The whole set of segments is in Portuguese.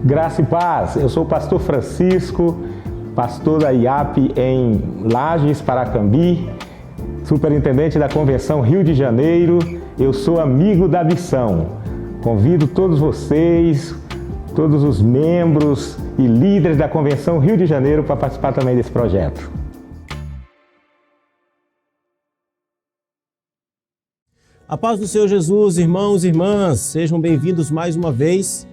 Graça e paz, eu sou o pastor Francisco, pastor da IAP em Lages, Paracambi, superintendente da Convenção Rio de Janeiro. Eu sou amigo da missão. Convido todos vocês, todos os membros e líderes da Convenção Rio de Janeiro para participar também desse projeto. A paz do Senhor Jesus, irmãos e irmãs, sejam bem-vindos mais uma vez.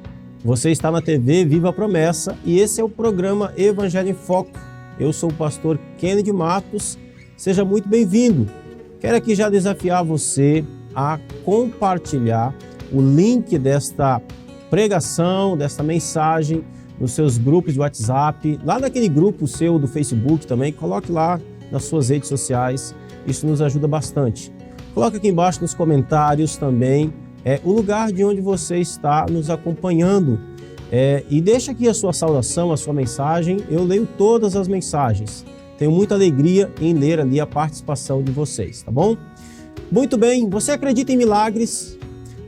Você está na TV Viva a Promessa e esse é o programa Evangelho em Foco. Eu sou o pastor Kennedy Matos, seja muito bem-vindo. Quero aqui já desafiar você a compartilhar o link desta pregação, desta mensagem nos seus grupos de WhatsApp, lá naquele grupo seu do Facebook também, coloque lá nas suas redes sociais, isso nos ajuda bastante. Coloque aqui embaixo nos comentários também o lugar de onde você está nos acompanhando. E deixa aqui a sua saudação, a sua mensagem. Eu leio todas as mensagens. Tenho muita alegria em ler ali a participação de vocês, tá bom? Muito bem, você acredita em milagres?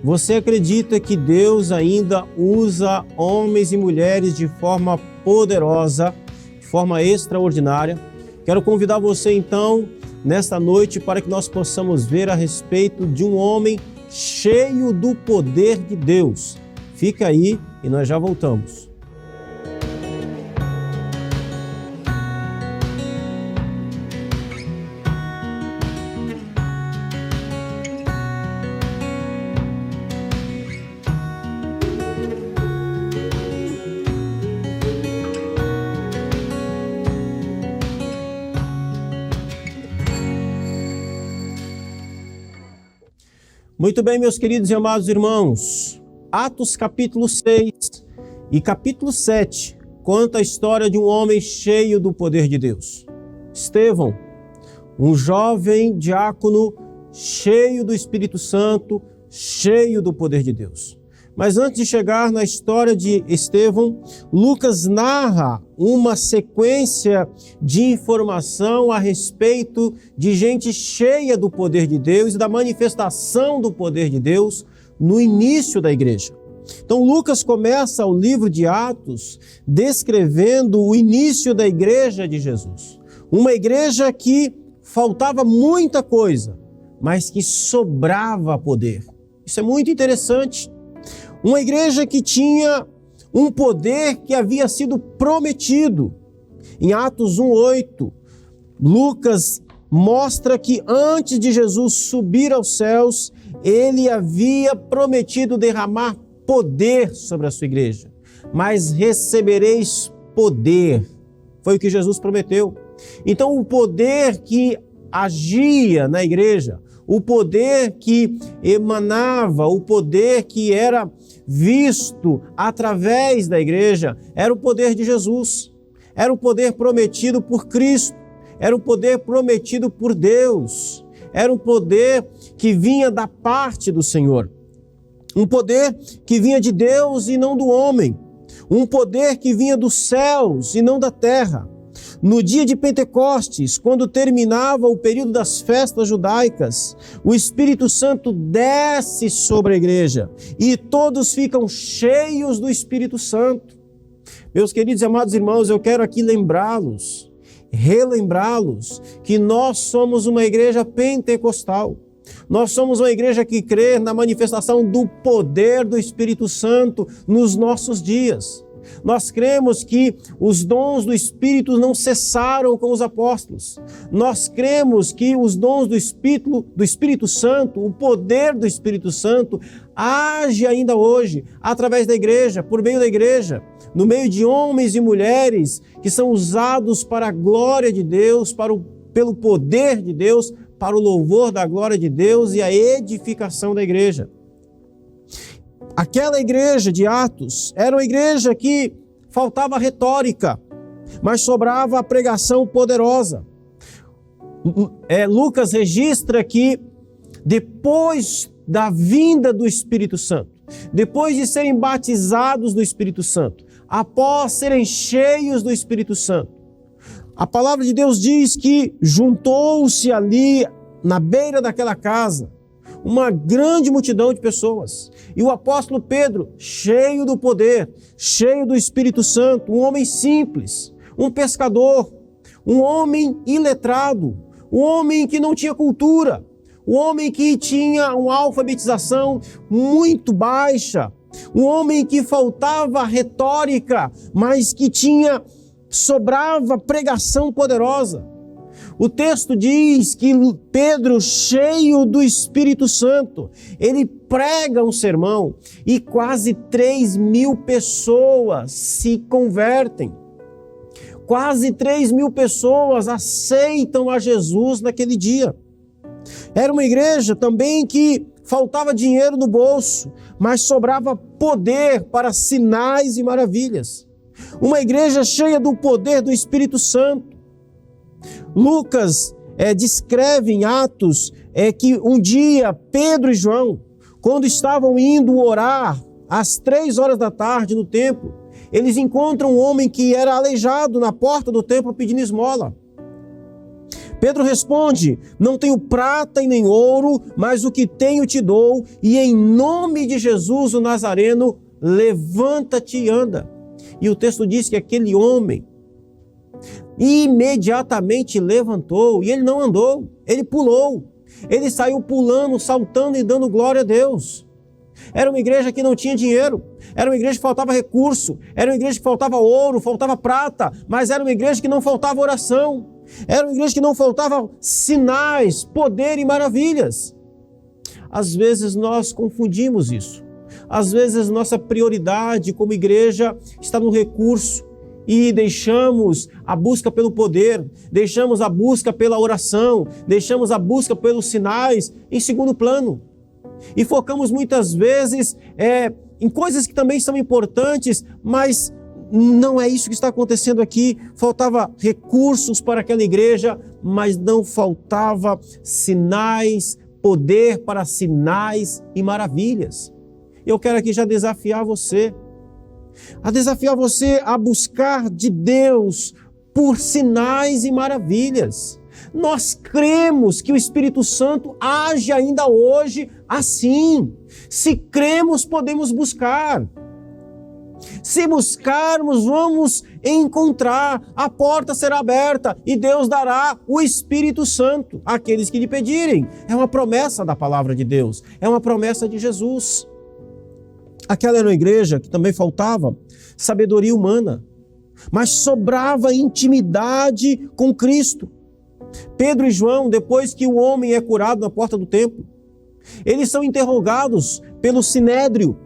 Você acredita que Deus ainda usa homens e mulheres de forma poderosa, de forma extraordinária? Quero convidar você então, nesta noite, para que nós possamos ver a respeito de um homem cheio do poder de Deus. Fica aí e nós já voltamos. Muito bem, meus queridos e amados irmãos, Atos capítulo 6 e capítulo 7 conta a história de um homem cheio do poder de Deus. Estevão, um jovem diácono cheio do Espírito Santo, cheio do poder de Deus. Mas antes de chegar na história de Estevão, Lucas narra uma sequência de informação a respeito de gente cheia do poder de Deus e da manifestação do poder de Deus no início da igreja. Então Lucas começa o livro de Atos descrevendo o início da igreja de Jesus. Uma igreja que faltava muita coisa, mas que sobrava poder. Isso é muito interessante. Uma igreja que tinha um poder que havia sido prometido. Em Atos 1:8, Lucas mostra que antes de Jesus subir aos céus, ele havia prometido derramar poder sobre a sua igreja. Mas recebereis poder. Foi o que Jesus prometeu. Então o poder que agia na igreja, o poder que emanava, o poder que era visto através da igreja, era o poder de Jesus, era o poder prometido por Cristo, era o poder prometido por Deus, era um poder que vinha da parte do Senhor, um poder que vinha de Deus e não do homem, um poder que vinha dos céus e não da terra. No dia de Pentecostes, quando terminava o período das festas judaicas, o Espírito Santo desce sobre a igreja e todos ficam cheios do Espírito Santo. Meus queridos e amados irmãos, eu quero aqui relembrá-los que nós somos uma igreja pentecostal. Nós somos uma igreja que crê na manifestação do poder do Espírito Santo nos nossos dias. Nós cremos que os dons do Espírito não cessaram com os apóstolos. Nós cremos que os dons do Espírito Santo, o poder do Espírito Santo, age ainda hoje, através da igreja, por meio da igreja, no meio de homens e mulheres que são usados para a glória de Deus, pelo poder de Deus, para o louvor da glória de Deus e a edificação da igreja. Aquela igreja de Atos era uma igreja que faltava retórica, mas sobrava a pregação poderosa. Lucas registra que depois da vinda do Espírito Santo, depois de serem batizados no Espírito Santo, após serem cheios do Espírito Santo, a palavra de Deus diz que juntou-se ali na beira daquela casa uma grande multidão de pessoas. E o apóstolo Pedro, cheio do poder, cheio do Espírito Santo, um homem simples, um pescador, um homem iletrado, um homem que não tinha cultura, um homem que tinha uma alfabetização muito baixa, um homem que faltava retórica, mas que sobrava pregação poderosa. O texto diz que Pedro, cheio do Espírito Santo, ele prega um sermão e quase 3.000 pessoas se convertem. Quase 3.000 pessoas aceitam a Jesus naquele dia. Era uma igreja também que faltava dinheiro no bolso, mas sobrava poder para sinais e maravilhas. Uma igreja cheia do poder do Espírito Santo. Lucas descreve em Atos que um dia Pedro e João, quando estavam indo orar às 3 horas da tarde no templo, eles encontram um homem que era aleijado na porta do templo pedindo esmola. Pedro responde: não tenho prata e nem ouro, mas o que tenho te dou, e em nome de Jesus o Nazareno, levanta-te e anda. E o texto diz que aquele homem imediatamente levantou, e ele não andou, ele pulou. Ele saiu pulando, saltando e dando glória a Deus. Era uma igreja que não tinha dinheiro, era uma igreja que faltava recurso, era uma igreja que faltava ouro, faltava prata, mas era uma igreja que não faltava oração, era uma igreja que não faltava sinais, poder e maravilhas. Às vezes nós confundimos isso. Às vezes nossa prioridade como igreja está no recurso e deixamos a busca pelo poder, deixamos a busca pela oração, deixamos a busca pelos sinais em segundo plano. E focamos muitas vezes em coisas que também são importantes, mas não é isso que está acontecendo aqui. Faltava recursos para aquela igreja, mas não faltava sinais, poder para sinais e maravilhas. Eu quero aqui já desafiar você a buscar de Deus por sinais e maravilhas. Nós cremos que o Espírito Santo age ainda hoje assim. Se cremos, podemos buscar. Se buscarmos, vamos encontrar. A porta será aberta e Deus dará o Espírito Santo àqueles que lhe pedirem. É uma promessa da palavra de Deus. É uma promessa de Jesus. Aquela era uma igreja que também faltava sabedoria humana, mas sobrava intimidade com Cristo. Pedro e João, depois que o homem é curado na porta do templo, eles são interrogados pelo Sinédrio,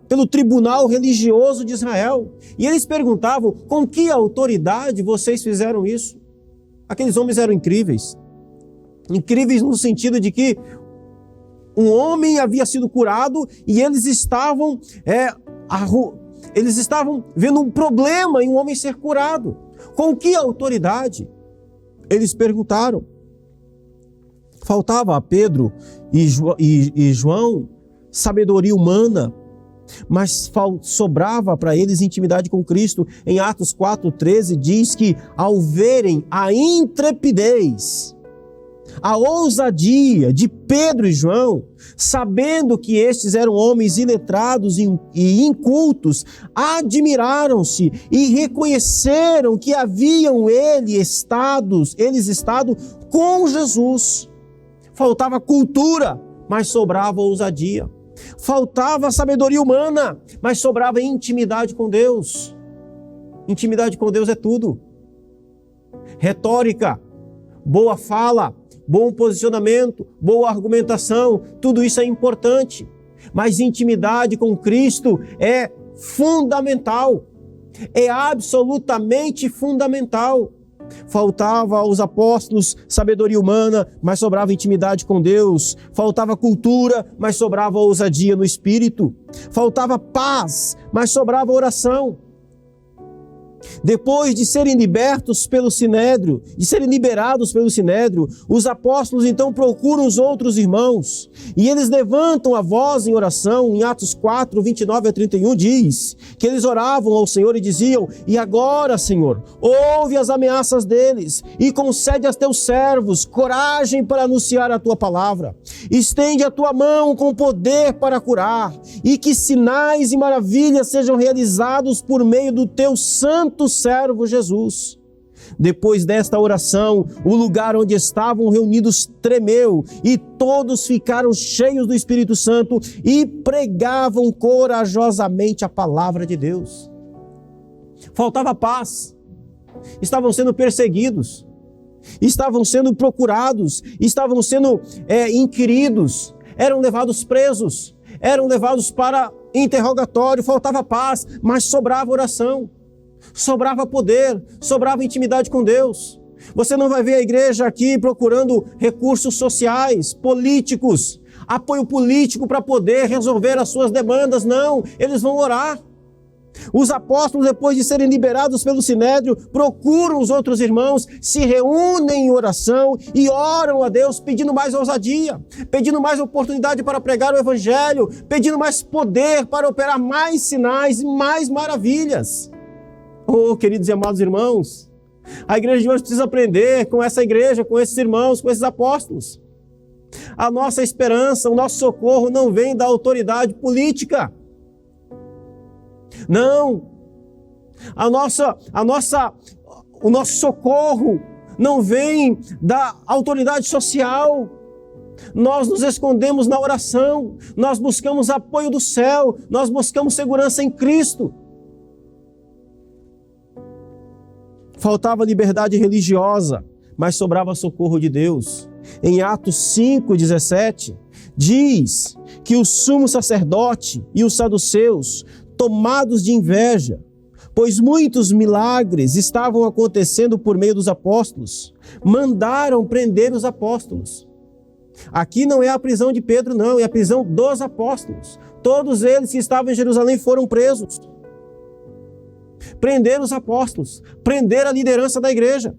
pelo tribunal religioso de Israel. E eles perguntavam: com que autoridade vocês fizeram isso? Aqueles homens eram incríveis. Incríveis no sentido de que um homem havia sido curado e eles estavam vendo um problema em um homem ser curado. Com que autoridade? Eles perguntaram. Faltava a Pedro e João sabedoria humana, mas sobrava para eles intimidade com Cristo. Em Atos 4,13 diz que ao verem a intrepidez, a ousadia de Pedro e João, sabendo que estes eram homens iletrados e incultos, admiraram-se e reconheceram que haviam eles estado com Jesus. Faltava cultura, mas sobrava ousadia. Faltava sabedoria humana, mas sobrava intimidade com Deus. Intimidade com Deus é tudo. Retórica, boa fala, bom posicionamento, boa argumentação, tudo isso é importante. Mas intimidade com Cristo é fundamental. É absolutamente fundamental. Faltava aos apóstolos sabedoria humana, mas sobrava intimidade com Deus. Faltava cultura, mas sobrava ousadia no Espírito. Faltava paz, mas sobrava oração. Depois de serem liberados pelo Sinédrio, os apóstolos então procuram os outros irmãos e eles levantam a voz em oração. Em Atos 4, 29 a 31 diz que eles oravam ao Senhor e diziam: e agora, Senhor, ouve as ameaças deles e concede a teus servos coragem para anunciar a tua palavra. Estende a tua mão com poder para curar e que sinais e maravilhas sejam realizados por meio do teu santo servo Jesus. Depois desta oração, o lugar onde estavam reunidos tremeu e todos ficaram cheios do Espírito Santo e pregavam corajosamente a palavra de Deus. Faltava paz, estavam sendo perseguidos, estavam sendo procurados, estavam sendo inquiridos, eram levados presos, eram levados para interrogatório. Faltava paz, mas sobrava oração. Sobrava poder, sobrava intimidade com Deus. Você não vai ver a igreja aqui procurando recursos sociais, políticos, apoio político para poder resolver as suas demandas. Não, eles vão orar. Os apóstolos, depois de serem liberados pelo Sinédrio, procuram os outros irmãos, se reúnem em oração e oram a Deus pedindo mais ousadia, pedindo mais oportunidade para pregar o Evangelho, pedindo mais poder para operar mais sinais e mais maravilhas. Oh, queridos e amados irmãos, a igreja de hoje precisa aprender com essa igreja, com esses irmãos, com esses apóstolos. A nossa esperança, o nosso socorro não vem da autoridade política. Não. O nosso socorro não vem da autoridade social. Nós nos escondemos na oração, nós buscamos apoio do céu, nós buscamos segurança em Cristo. Faltava liberdade religiosa, mas sobrava socorro de Deus. Em Atos 5:17, diz que o sumo sacerdote e os saduceus, tomados de inveja, pois muitos milagres estavam acontecendo por meio dos apóstolos, mandaram prender os apóstolos. Aqui não é a prisão de Pedro, não, é a prisão dos apóstolos. Todos eles que estavam em Jerusalém foram presos. Prender os apóstolos, prender a liderança da igreja,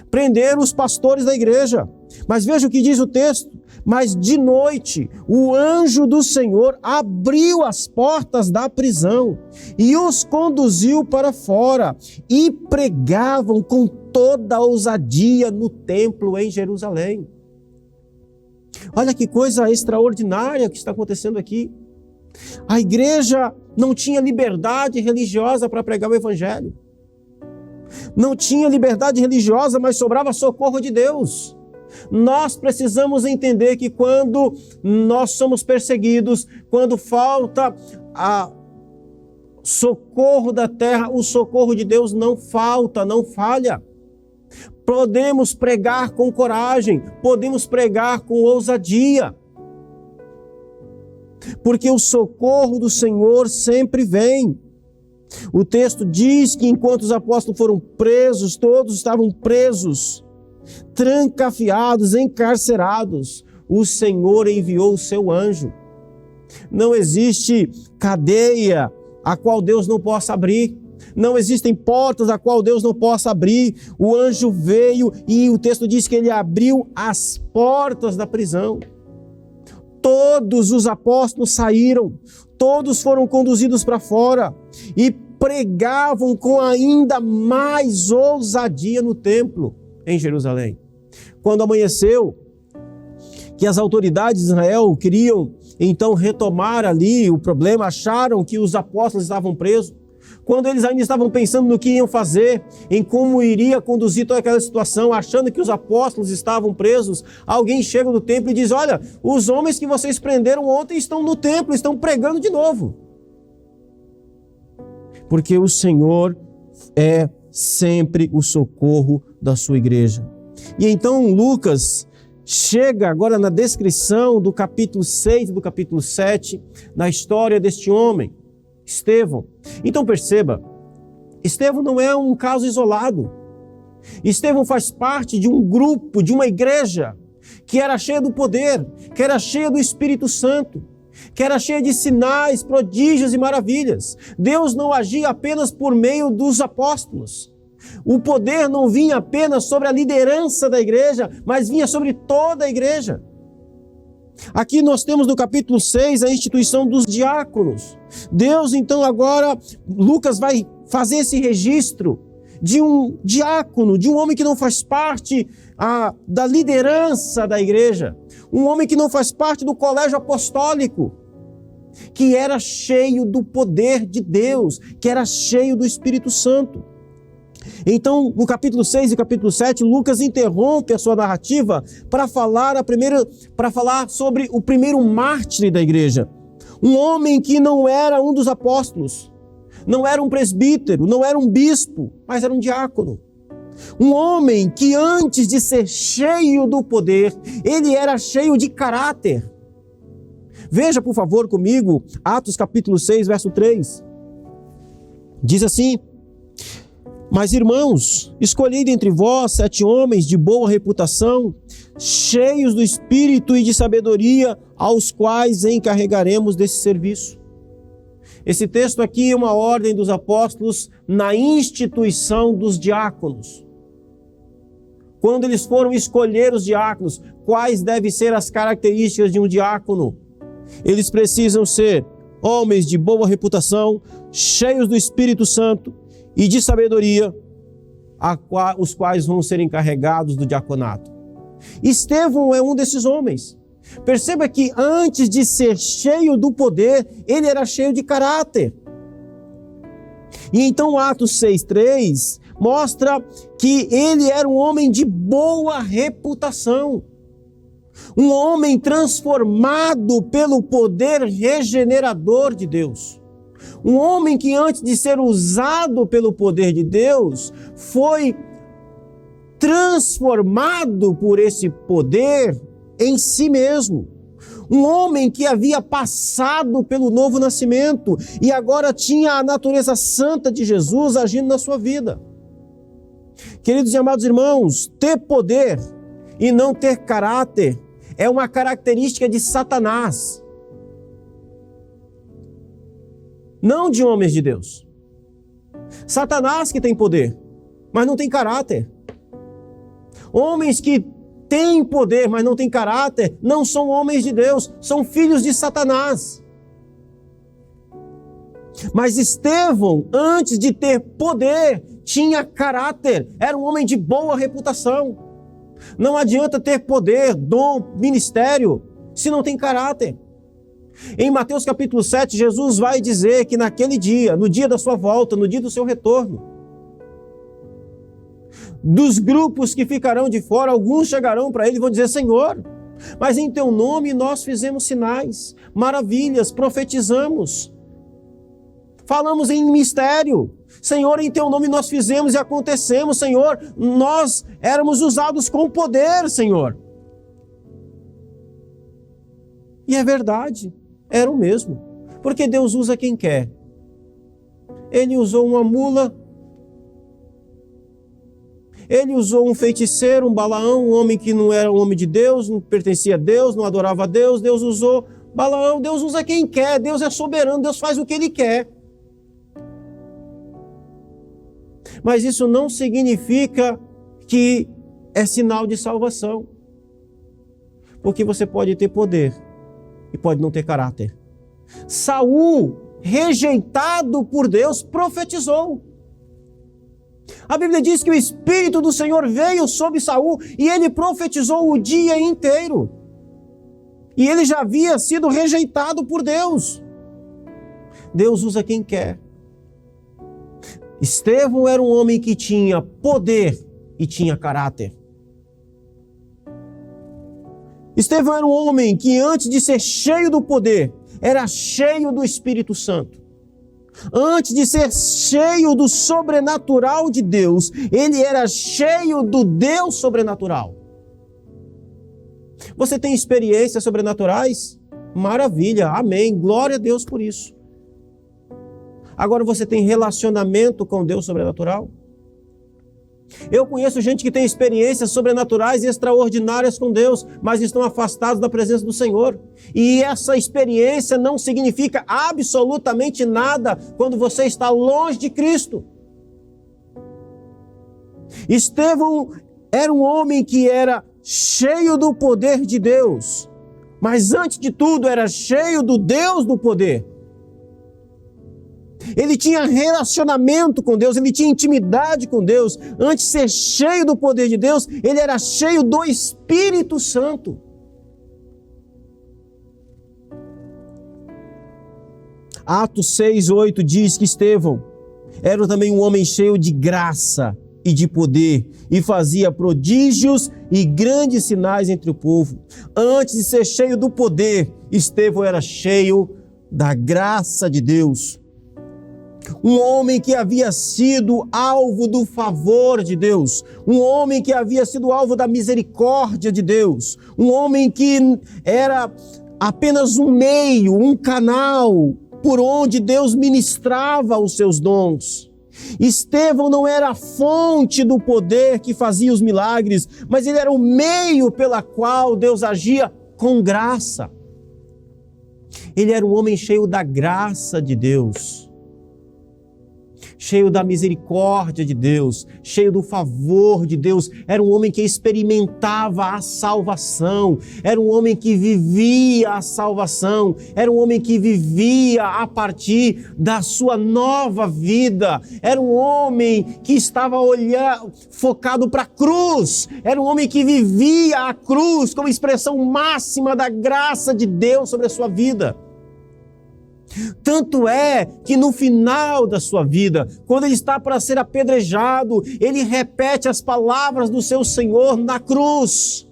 prender os pastores da igreja. Mas veja o que diz o texto: mas de noite o anjo do Senhor abriu as portas da prisão e os conduziu para fora e pregavam com toda a ousadia no templo em Jerusalém. Olha que coisa extraordinária que está acontecendo aqui. A igreja não tinha liberdade religiosa para pregar o Evangelho. Não tinha liberdade religiosa, mas sobrava socorro de Deus. Nós precisamos entender que quando nós somos perseguidos, quando falta a socorro da terra, o socorro de Deus não falta, não falha. Podemos pregar com coragem, podemos pregar com ousadia, porque o socorro do Senhor sempre vem. O texto diz que enquanto os apóstolos foram presos, todos estavam presos, trancafiados, encarcerados, o Senhor enviou o seu anjo. Não existe cadeia a qual Deus não possa abrir. Não existem portas a qual Deus não possa abrir. O anjo veio e o texto diz que ele abriu as portas da prisão. Todos os apóstolos saíram, todos foram conduzidos para fora e pregavam com ainda mais ousadia no templo em Jerusalém. Quando amanheceu, que as autoridades de Israel queriam então retomar ali o problema, acharam que os apóstolos estavam presos. Quando eles ainda estavam pensando no que iam fazer, em como iria conduzir toda aquela situação, achando que os apóstolos estavam presos, alguém chega no templo e diz: olha, os homens que vocês prenderam ontem estão no templo, estão pregando de novo. Porque o Senhor é sempre o socorro da sua igreja. E então Lucas chega agora na descrição do capítulo 6 e do capítulo 7, na história deste homem, Estevão. Então perceba, Estevão não é um caso isolado. Estevão faz parte de um grupo, de uma igreja que era cheia do poder, que era cheia do Espírito Santo. que era cheia de sinais, prodígios e maravilhas. Deus não agia apenas por meio dos apóstolos. O poder não vinha apenas sobre a liderança da igreja, mas vinha sobre toda a igreja. Aqui nós temos no capítulo 6 a instituição dos diáconos. Deus, então, agora, Lucas vai fazer esse registro de um diácono, de um homem que não faz parte da liderança da igreja, um homem que não faz parte do colégio apostólico, que era cheio do poder de Deus, que era cheio do Espírito Santo. Então, no capítulo 6 e capítulo 7, Lucas interrompe a sua narrativa para falar sobre o primeiro mártir da igreja. Um homem que não era um dos apóstolos, não era um presbítero, não era um bispo, mas era um diácono. Um homem que antes de ser cheio do poder, ele era cheio de caráter. Veja, por favor, comigo, Atos capítulo 6, verso 3. Diz assim: mas, irmãos, escolhei dentre vós 7 homens de boa reputação, cheios do Espírito e de sabedoria, aos quais encarregaremos desse serviço. Esse texto aqui é uma ordem dos apóstolos na instituição dos diáconos. Quando eles foram escolher os diáconos, quais devem ser as características de um diácono? Eles precisam ser homens de boa reputação, cheios do Espírito Santo e de sabedoria, os quais vão ser encarregados do diaconato. Estevão é um desses homens. Perceba que antes de ser cheio do poder, ele era cheio de caráter. E então Atos 6,3 mostra que ele era um homem de boa reputação. Um homem transformado pelo poder regenerador de Deus. Um homem que antes de ser usado pelo poder de Deus, foi transformado por esse poder em si mesmo. Um homem que havia passado pelo novo nascimento e agora tinha a natureza santa de Jesus agindo na sua vida. Queridos e amados irmãos, ter poder e não ter caráter é uma característica de Satanás, não de homens de Deus. Satanás que tem poder, mas não tem caráter. Homens que têm poder, mas não têm caráter, não são homens de Deus, são filhos de Satanás. Mas Estevão, antes de ter poder, tinha caráter, era um homem de boa reputação. Não adianta ter poder, dom, ministério, se não tem caráter. Em Mateus capítulo 7, Jesus vai dizer que naquele dia, no dia da sua volta, no dia do seu retorno, dos grupos que ficarão de fora, alguns chegarão para ele e vão dizer: Senhor, mas em teu nome nós fizemos sinais, maravilhas, profetizamos, falamos em mistério. Senhor, em teu nome nós fizemos e acontecemos, Senhor, nós éramos usados com poder, Senhor. E é verdade, era o mesmo, porque Deus usa quem quer. Ele usou uma mula, ele usou um feiticeiro, um Balaão, um homem que não era um homem de Deus, não pertencia a Deus, não adorava a Deus. Deus usou Balaão. Deus usa quem quer, Deus é soberano, Deus faz o que Ele quer. Mas isso não significa que é sinal de salvação. Porque você pode ter poder e pode não ter caráter. Saul, rejeitado por Deus, profetizou. A Bíblia diz que o Espírito do Senhor veio sobre Saul e ele profetizou o dia inteiro. E ele já havia sido rejeitado por Deus. Deus usa quem quer. Estevão era um homem que tinha poder e tinha caráter. Estevão era um homem que antes de ser cheio do poder, era cheio do Espírito Santo. Antes de ser cheio do sobrenatural de Deus, ele era cheio do Deus sobrenatural. Você tem experiências sobrenaturais? Maravilha, amém, glória a Deus por isso. Agora você tem relacionamento com Deus sobrenatural? Eu conheço gente que tem experiências sobrenaturais e extraordinárias com Deus, mas estão afastados da presença do Senhor. E essa experiência não significa absolutamente nada quando você está longe de Cristo. Estevão era um homem que era cheio do poder de Deus, mas antes de tudo era cheio do Deus do poder. Ele tinha relacionamento com Deus, ele tinha intimidade com Deus. Antes de ser cheio do poder de Deus, ele era cheio do Espírito Santo. Atos 6:8 diz que Estevão era também um homem cheio de graça e de poder, e fazia prodígios e grandes sinais entre o povo. Antes de ser cheio do poder, Estevão era cheio da graça de Deus. Um homem que havia sido alvo do favor de Deus, um homem que havia sido alvo da misericórdia de Deus, um homem que era apenas um meio, um canal por onde Deus ministrava os seus dons. Estevão não era a fonte do poder que fazia os milagres, mas ele era o meio pela qual Deus agia com graça. Ele era um homem cheio da graça de Deus, cheio da misericórdia de Deus, cheio do favor de Deus. Era um homem que experimentava a salvação, era um homem que vivia a salvação, era um homem que vivia a partir da sua nova vida, era um homem que estava focado para a cruz, era um homem que vivia a cruz como expressão máxima da graça de Deus sobre a sua vida. Tanto é que no final da sua vida, quando ele está para ser apedrejado, ele repete as palavras do seu Senhor na cruz.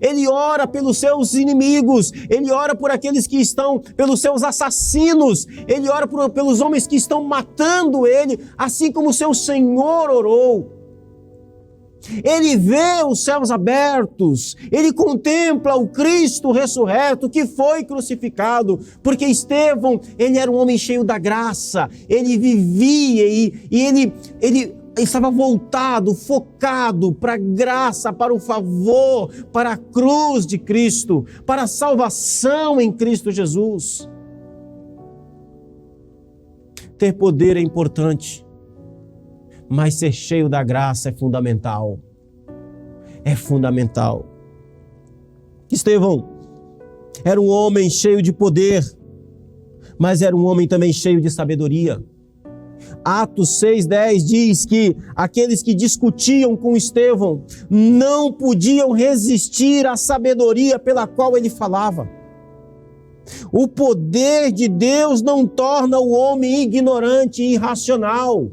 Ele ora pelos seus inimigos, ele ora por aqueles que estão, pelos seus assassinos, ele ora pelos homens que estão matando ele, assim como o seu Senhor orou. Ele vê os céus abertos, ele contempla o Cristo ressurreto que foi crucificado, porque Estevão, ele era um homem cheio da graça, ele vivia e ele estava voltado, focado para a graça, para o favor, para a cruz de Cristo, para a salvação em Cristo Jesus. Ter poder é importante, mas ser cheio da graça é fundamental. É fundamental. Estevão era um homem cheio de poder, mas era um homem também cheio de sabedoria. Atos 6:10 diz que aqueles que discutiam com Estevão não podiam resistir à sabedoria pela qual ele falava. O poder de Deus não torna o homem ignorante e irracional.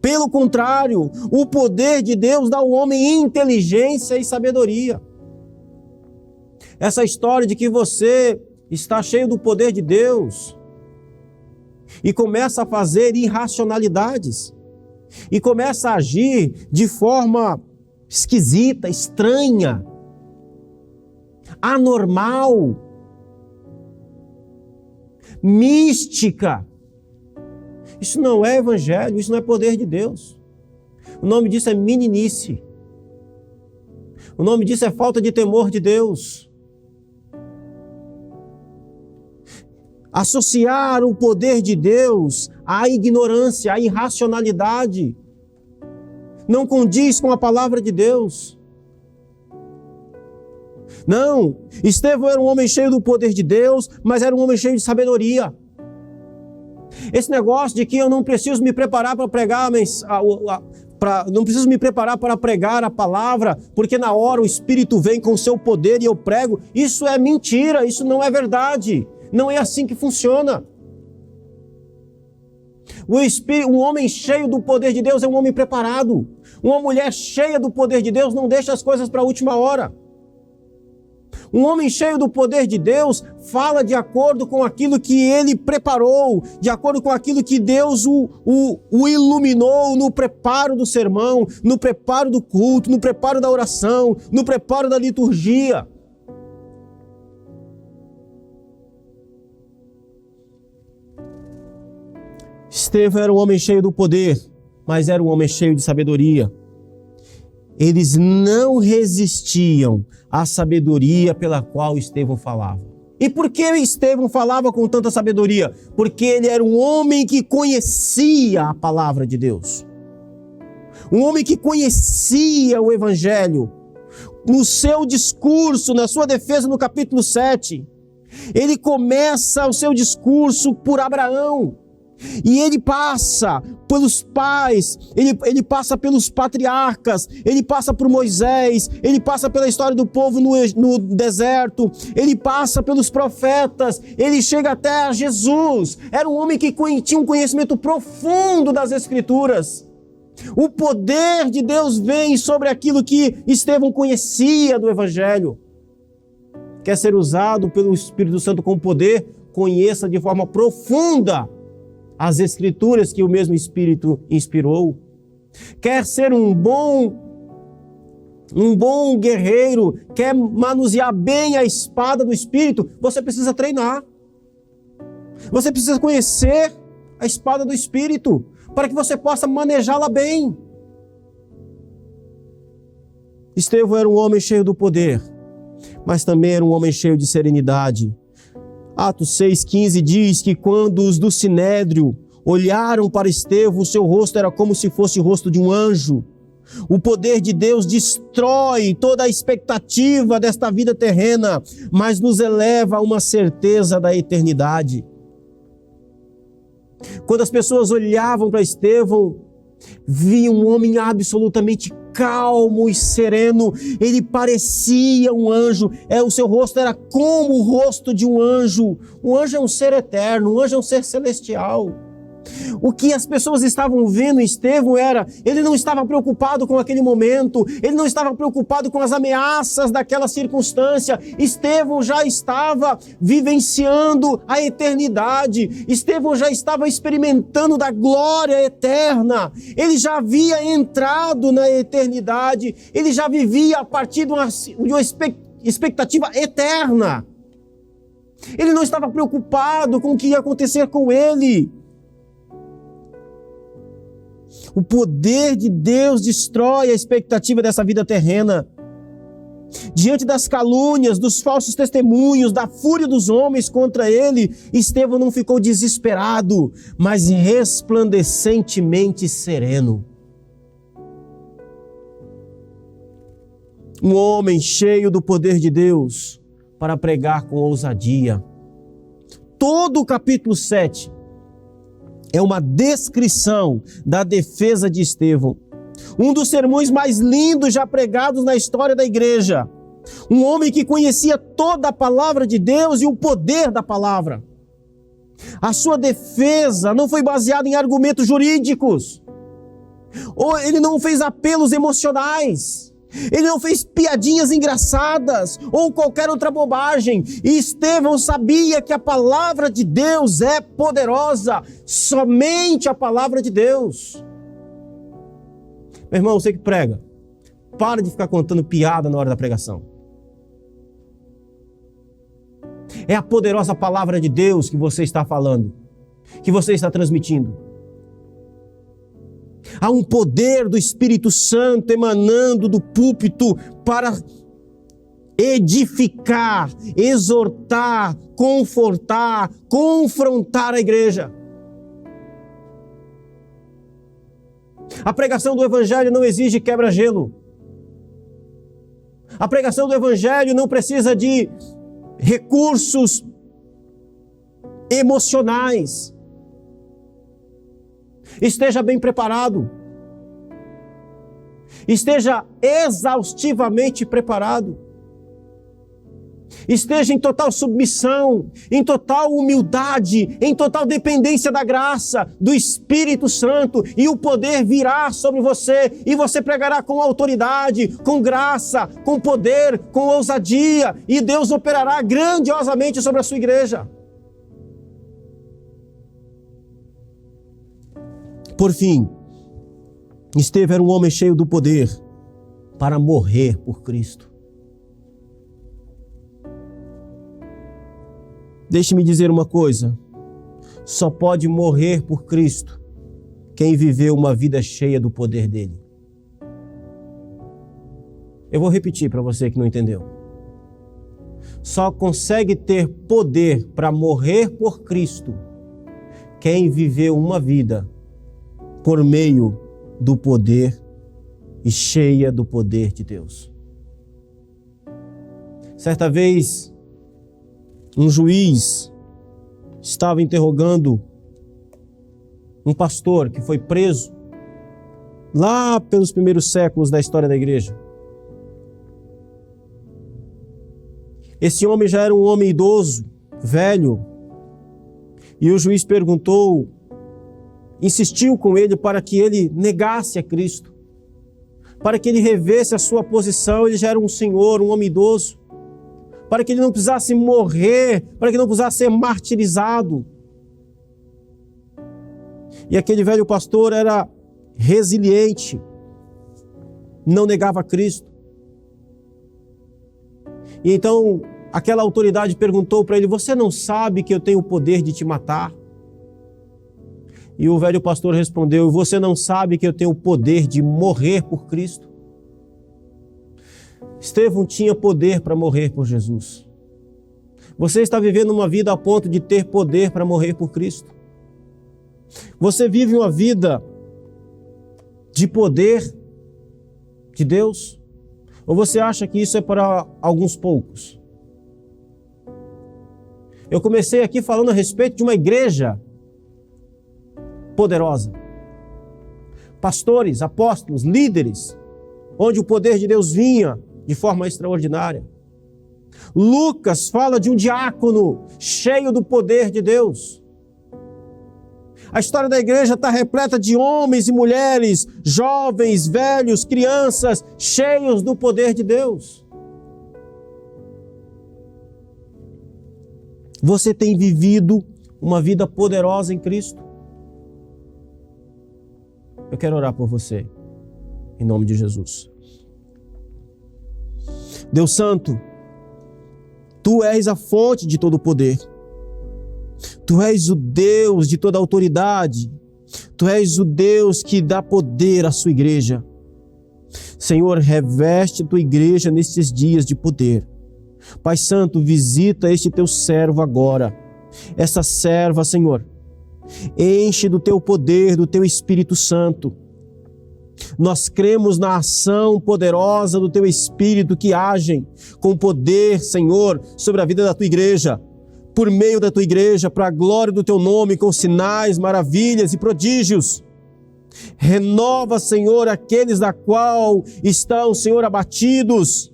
Pelo contrário, o poder de Deus dá ao homem inteligência e sabedoria. Essa história de que você está cheio do poder de Deus e começa a fazer irracionalidades e começa a agir de forma esquisita, estranha, anormal, mística. Isso não é evangelho, isso não é poder de Deus. O nome disso é meninice. O nome disso é falta de temor de Deus. Associar o poder de Deus à ignorância, à irracionalidade, não condiz com a palavra de Deus. Não, Estevão era um homem cheio do poder de Deus, mas era um homem cheio de sabedoria. Esse negócio de que eu não preciso me preparar para pregar, não preciso me preparar para pregar a palavra, porque na hora o Espírito vem com o seu poder e eu prego, isso é mentira, isso não é verdade, não é assim que funciona. Um homem cheio do poder de Deus é um homem preparado. Uma mulher cheia do poder de Deus não deixa as coisas para a última hora. Um homem cheio do poder de Deus fala de acordo com aquilo que ele preparou, de acordo com aquilo que Deus o iluminou no preparo do sermão, no preparo do culto, no preparo da oração, no preparo da liturgia. Estevão era um homem cheio do poder, mas era um homem cheio de sabedoria. Eles não resistiam à sabedoria pela qual Estevão falava. E por que Estevão falava com tanta sabedoria? Porque ele era um homem que conhecia a palavra de Deus. Um homem que conhecia o Evangelho. No seu discurso, na sua defesa no capítulo 7, ele começa o seu discurso por Abraão. E ele passa pelos pais, ele passa pelos patriarcas, ele passa por Moisés, ele passa pela história do povo no deserto, ele passa pelos profetas, ele chega até a Jesus. Era um homem que tinha um conhecimento profundo das Escrituras. O poder de Deus vem sobre aquilo que Estevão conhecia do Evangelho. Quer ser usado pelo Espírito Santo com poder? Conheça de forma profunda as Escrituras que o mesmo Espírito inspirou. Quer ser um bom guerreiro, quer manusear bem a espada do Espírito, você precisa treinar. Você precisa conhecer a espada do Espírito, para que você possa manejá-la bem. Estevão era um homem cheio do poder, mas também era um homem cheio de serenidade. Atos 6,15 diz que quando os do Sinédrio olharam para Estevão, o seu rosto era como se fosse o rosto de um anjo. O poder de Deus destrói toda a expectativa desta vida terrena, mas nos eleva a uma certeza da eternidade. Quando as pessoas olhavam para Estevão, viam um homem absolutamente calmo e sereno. Ele parecia um anjo. O seu rosto era como o rosto de um anjo. Um anjo é um ser eterno, um anjo é um ser celestial. O que as pessoas estavam vendo em Estevão era, ele não estava preocupado com aquele momento, ele não estava preocupado com as ameaças daquela circunstância. Estevão já estava vivenciando a eternidade, Estevão já estava experimentando da glória eterna, ele já havia entrado na eternidade, ele já vivia a partir de uma expectativa eterna. Ele não estava preocupado com o que ia acontecer com ele. O poder de Deus destrói a expectativa dessa vida terrena. Diante das calúnias, dos falsos testemunhos, da fúria dos homens contra ele, Estevão não ficou desesperado, mas resplandecentemente sereno. Um homem cheio do poder de Deus para pregar com ousadia. Todo o capítulo 7 é uma descrição da defesa de Estevão. Um dos sermões mais lindos já pregados na história da igreja. Um homem que conhecia toda a palavra de Deus e o poder da palavra. A sua defesa não foi baseada em argumentos jurídicos. Ou ele não fez apelos emocionais. Ele não fez piadinhas engraçadas ou qualquer outra bobagem. E Estevão sabia que a palavra de Deus é poderosa. Somente a palavra de Deus. Meu irmão, você que prega, para de ficar contando piada na hora da pregação. É a poderosa palavra de Deus que você está falando, que você está transmitindo. Há um poder do Espírito Santo emanando do púlpito para edificar, exortar, confortar, confrontar a igreja. A pregação do Evangelho não exige quebra-gelo. A pregação do Evangelho não precisa de recursos emocionais. Esteja bem preparado. Esteja exaustivamente preparado. Esteja em total submissão, em total humildade, em total dependência da graça do Espírito Santo, e o poder virá sobre você, e você pregará com autoridade, com graça, com poder, com ousadia, e Deus operará grandiosamente sobre a sua igreja. Por fim, Estevão era um homem cheio do poder para morrer por Cristo. Deixe-me dizer uma coisa: só pode morrer por Cristo quem viveu uma vida cheia do poder dele. Eu vou repetir para você que não entendeu. Só consegue ter poder para morrer por Cristo quem viveu uma vida por meio do poder e cheia do poder de Deus. Certa vez, um juiz estava interrogando um pastor que foi preso lá pelos primeiros séculos da história da igreja. Esse homem já era um homem idoso, velho, e o juiz perguntou, insistiu com ele para que ele negasse a Cristo, para que ele revesse a sua posição. Ele já era um senhor, um homem idoso, para que ele não precisasse morrer, para que não precisasse ser martirizado. E aquele velho pastor era resiliente, não negava a Cristo. E então aquela autoridade perguntou para ele, você não sabe que eu tenho o poder de te matar? E o velho pastor respondeu, você não sabe que eu tenho o poder de morrer por Cristo? Estevão tinha poder para morrer por Jesus. Você está vivendo uma vida a ponto de ter poder para morrer por Cristo? Você vive uma vida de poder de Deus? Ou você acha que isso é para alguns poucos? Eu comecei aqui falando a respeito de uma igreja poderosa. Pastores, apóstolos, líderes, onde o poder de Deus vinha de forma extraordinária. Lucas fala de um diácono cheio do poder de Deus. A história da igreja está repleta de homens e mulheres, jovens, velhos, crianças, cheios do poder de Deus. Você tem vivido uma vida poderosa em Cristo? Eu quero orar por você, em nome de Jesus. Deus Santo, Tu és a fonte de todo o poder. Tu és o Deus de toda a autoridade. Tu és o Deus que dá poder à sua igreja. Senhor, reveste tua igreja nesses dias de poder. Pai Santo, visita este teu servo agora. Essa serva, Senhor, enche do teu poder, do teu Espírito Santo. Nós cremos na ação poderosa do teu Espírito que agem com poder, Senhor, sobre a vida da tua igreja. Por meio da tua igreja, para a glória do teu nome, com sinais, maravilhas e prodígios. Renova, Senhor, aqueles da qual estão, Senhor, abatidos,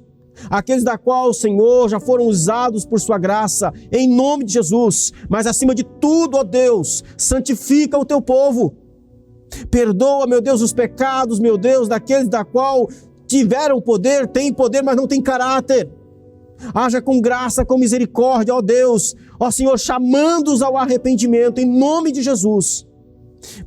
aqueles da qual, Senhor, já foram usados por sua graça, em nome de Jesus. Mas acima de tudo, ó Deus, santifica o teu povo. Perdoa, meu Deus, os pecados, meu Deus, daqueles da qual tiveram poder, têm poder, mas não têm caráter. Haja com graça, com misericórdia, ó Deus, ó Senhor, chamando-os ao arrependimento, em nome de Jesus.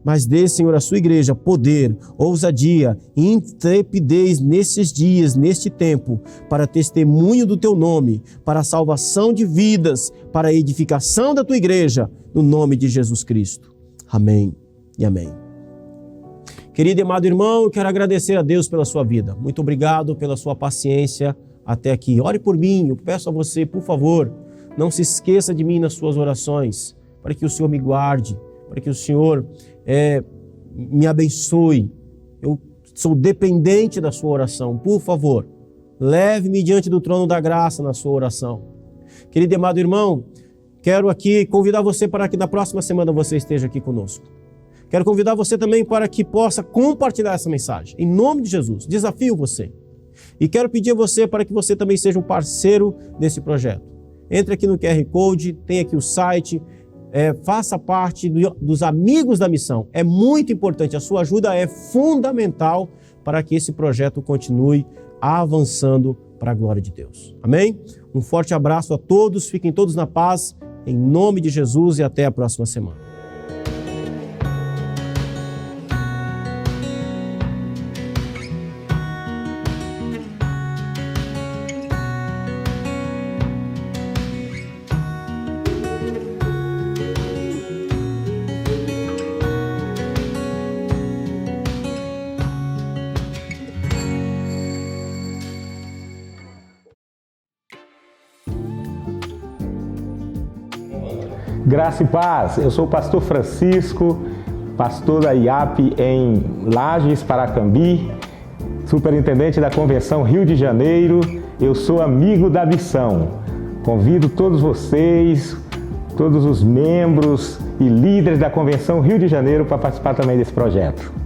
Mas dê, Senhor, à sua igreja poder, ousadia e intrepidez nesses dias, neste tempo, para testemunho do teu nome, para a salvação de vidas, para a edificação da tua igreja, no nome de Jesus Cristo. Amém e amém. Querido e amado irmão, eu quero agradecer a Deus pela sua vida. Muito obrigado pela sua paciência até aqui. Ore por mim, eu peço a você, por favor, não se esqueça de mim nas suas orações, para que o Senhor me guarde, para que o Senhor me abençoe. Eu sou dependente da sua oração. Por favor, leve-me diante do trono da graça na sua oração. Querido e amado irmão, quero aqui convidar você para que na próxima semana você esteja aqui conosco. Quero convidar você também para que possa compartilhar essa mensagem. Em nome de Jesus, desafio você. E quero pedir a você para que você também seja um parceiro desse projeto. Entre aqui no QR Code, tem aqui o site, faça parte dos amigos da missão. É muito importante, a sua ajuda é fundamental para que esse projeto continue avançando para a glória de Deus. Amém? Um forte abraço a todos, fiquem todos na paz, em nome de Jesus, e até a próxima semana. Graça e paz, eu sou o pastor Francisco, pastor da IAP em Lages, Paracambi, superintendente da Convenção Rio de Janeiro. Eu sou amigo da missão. Convido todos vocês, todos os membros e líderes da Convenção Rio de Janeiro para participar também desse projeto.